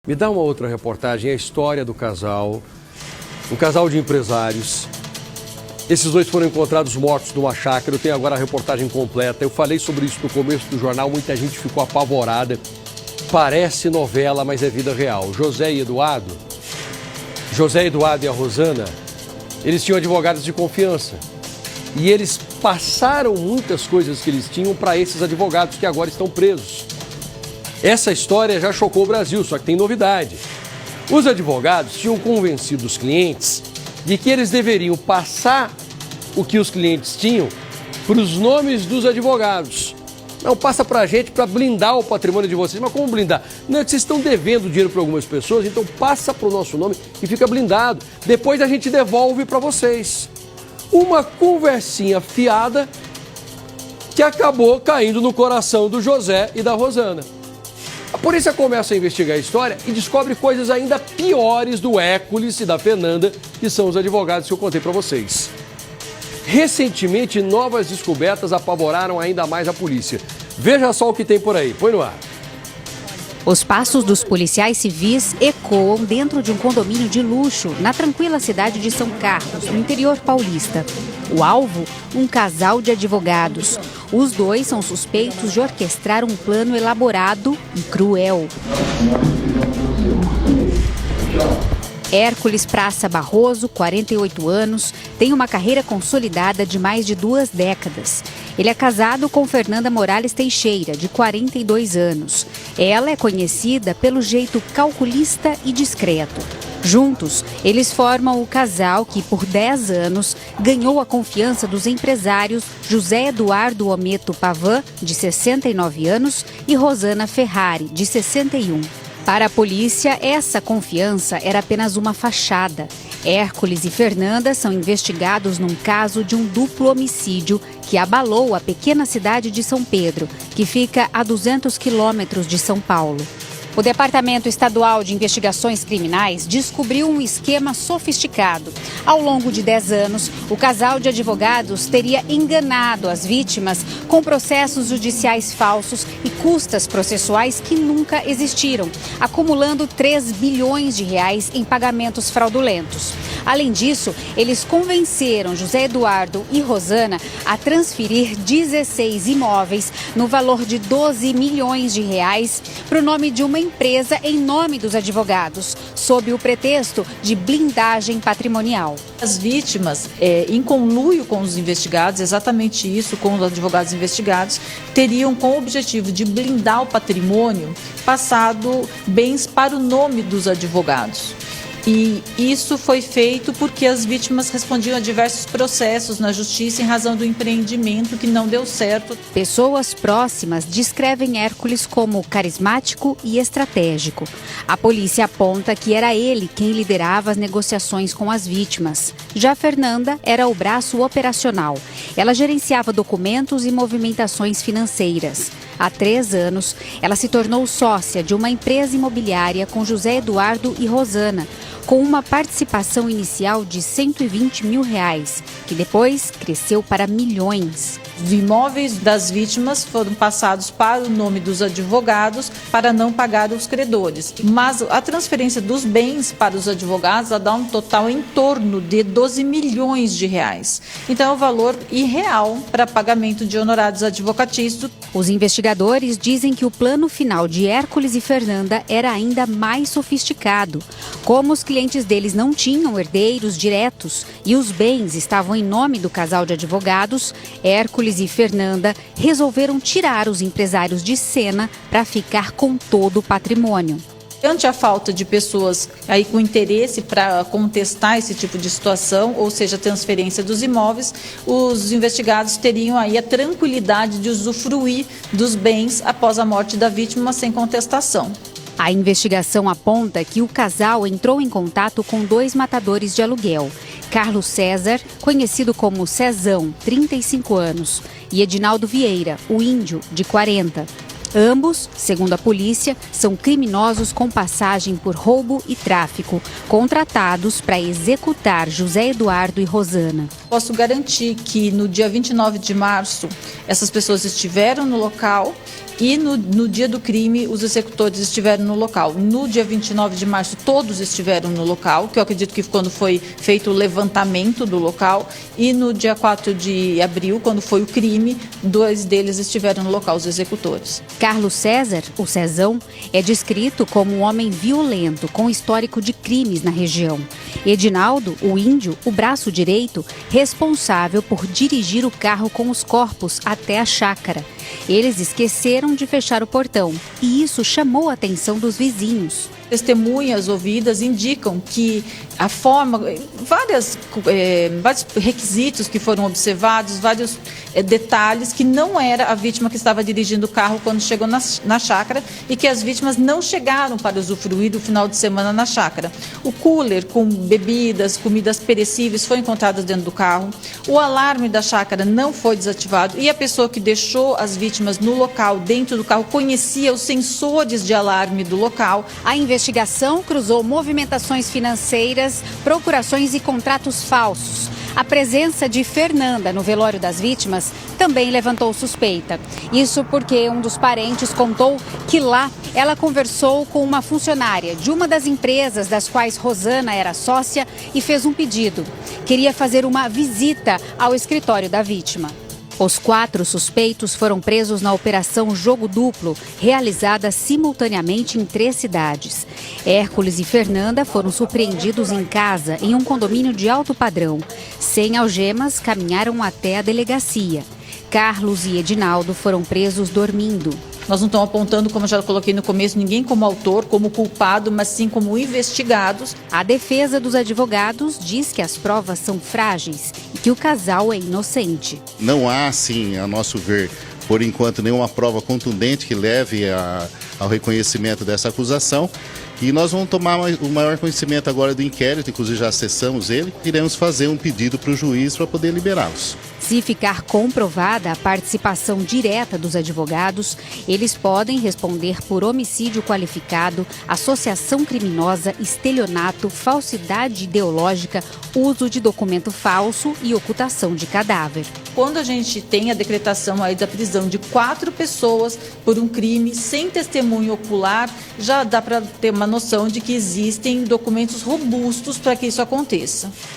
Me dá uma outra reportagem, a história do casal, um casal de empresários. Esses dois foram encontrados mortos numa chácara. Eu tenho agora a reportagem completa. Eu falei sobre isso no começo do jornal, muita gente ficou apavorada. Parece novela, mas é vida real. José e Eduardo e a Rosana, eles tinham advogados de confiança. E eles passaram muitas coisas que eles tinham para esses advogados que agora estão presos. Essa história já chocou o Brasil, só que tem novidade. Os advogados tinham convencido os clientes de que eles deveriam passar o que os clientes tinham para os nomes dos advogados. Não, passa para a gente para blindar o patrimônio de vocês. Mas como blindar? Não é que vocês estão devendo dinheiro para algumas pessoas, então passa para o nosso nome e fica blindado. Depois a gente devolve para vocês. Uma conversinha fiada que acabou caindo no coração do José e da Rosana. A polícia começa a investigar a história e descobre coisas ainda piores do Hércules e da Fernanda, que são os advogados que eu contei para vocês. Recentemente, novas descobertas apavoraram ainda mais a polícia. Veja só o que tem por aí. Põe no ar. Os passos dos policiais civis ecoam dentro de um condomínio de luxo na tranquila cidade de São Carlos, no interior paulista. O alvo, um casal de advogados. Os dois são suspeitos de orquestrar um plano elaborado e cruel. Hércules Praça Barroso, 48 anos, tem uma carreira consolidada de mais de 2 décadas. Ele é casado com Fernanda Morales Teixeira, de 42 anos. Ela é conhecida pelo jeito calculista e discreto. Juntos, eles formam o casal que, por 10 anos, ganhou a confiança dos empresários José Eduardo Ometo Pavan, de 69 anos, e Rosana Ferrari, de 61. Para a polícia, essa confiança era apenas uma fachada. Hércules e Fernanda são investigados num caso de um duplo homicídio que abalou a pequena cidade de São Pedro, que fica a 200 quilômetros de São Paulo. O Departamento Estadual de Investigações Criminais descobriu um esquema sofisticado. Ao longo de 10 anos, o casal de advogados teria enganado as vítimas com processos judiciais falsos e custas processuais que nunca existiram, acumulando 3 bilhões de reais em pagamentos fraudulentos. Além disso, eles convenceram José Eduardo e Rosana a transferir 16 imóveis no valor de 12 milhões de reais para o nome de uma empresa em nome dos advogados, sob o pretexto de blindagem patrimonial. As vítimas, em conluio com os investigados, exatamente isso, com os advogados investigados, teriam com o objetivo de blindar o patrimônio, passado bens para o nome dos advogados. E isso foi feito porque as vítimas respondiam a diversos processos na justiça em razão do empreendimento que não deu certo. Pessoas próximas descrevem Hércules como carismático e estratégico. A polícia aponta que era ele quem liderava as negociações com as vítimas. Já Fernanda era o braço operacional. Ela gerenciava documentos e movimentações financeiras. Há 3 anos, ela se tornou sócia de uma empresa imobiliária com José Eduardo e Rosana, com uma participação inicial de R$120 mil, que depois cresceu para milhões. Os imóveis das vítimas foram passados para o nome dos advogados para não pagar os credores. Mas a transferência dos bens para os advogados dá um total em torno de 12 milhões de reais. Então é um valor irreal para pagamento de honorários advocatícios. Os investigadores dizem que o plano final de Hércules e Fernanda era ainda mais sofisticado. Como os clientes deles não tinham herdeiros diretos e os bens estavam em nome do casal de advogados, Hércules e Fernanda resolveram tirar os empresários de cena para ficar com todo o patrimônio. Ante a falta de pessoas aí com interesse para contestar esse tipo de situação, ou seja, a transferência dos imóveis, os investigados teriam aí a tranquilidade de usufruir dos bens após a morte da vítima sem contestação. A investigação aponta que o casal entrou em contato com 2 matadores de aluguel. Carlos César, conhecido como Cezão, 35 anos, e Edinaldo Vieira, o Índio, de 40. Ambos, segundo a polícia, são criminosos com passagem por roubo e tráfico, contratados para executar José Eduardo e Rosana. Posso garantir que no dia 29 de março, essas pessoas estiveram no local e no dia do crime os executores estiveram no local. No dia 29 de março todos estiveram no local, que eu acredito que quando foi feito o levantamento do local, e no dia 4 de abril, quando foi o crime, 2 deles estiveram no local, os executores. Carlos César, o Cezão, é descrito como um homem violento com histórico de crimes na região. Edinaldo, o índio, o braço direito, responsável por dirigir o carro com os corpos até a chácara. Eles esqueceram de fechar o portão e isso chamou a atenção dos vizinhos. Testemunhas ouvidas indicam que a forma, vários requisitos que foram observados, vários detalhes que não era a vítima que estava dirigindo o carro quando chegou na chácara e que as vítimas não chegaram para usufruir do final de semana na chácara. O cooler com bebidas, comidas perecíveis foi encontrado dentro do carro, o alarme da chácara não foi desativado e a pessoa que deixou as vítimas no local, dentro do carro, conhecia os sensores de alarme do local. A investigação cruzou movimentações financeiras, procurações e contratos falsos. A presença de Fernanda no velório das vítimas também levantou suspeita. Isso porque um dos parentes contou que lá ela conversou com uma funcionária de uma das empresas das quais Rosana era sócia e fez um pedido. Queria fazer uma visita ao escritório da vítima. Os 4 suspeitos foram presos na Operação Jogo Duplo, realizada simultaneamente em 3 cidades. Hércules e Fernanda foram surpreendidos em casa, em um condomínio de alto padrão. Sem algemas, caminharam até a delegacia. Carlos e Edinaldo foram presos dormindo. Nós não estamos apontando, como eu já coloquei no começo, ninguém como autor, como culpado, mas sim como investigados. A defesa dos advogados diz que as provas são frágeis e que o casal é inocente. Não há, sim, a nosso ver, por enquanto, nenhuma prova contundente que leve ao reconhecimento dessa acusação. E nós vamos tomar o maior conhecimento agora do inquérito, inclusive já acessamos ele. Iremos fazer um pedido para o juiz para poder liberá-los. Se ficar comprovada a participação direta dos advogados, eles podem responder por homicídio qualificado, associação criminosa, estelionato, falsidade ideológica, uso de documento falso e ocultação de cadáver. Quando a gente tem a decretação aí da prisão de 4 pessoas por um crime sem testemunho ocular, já dá para ter uma noção de que existem documentos robustos para que isso aconteça.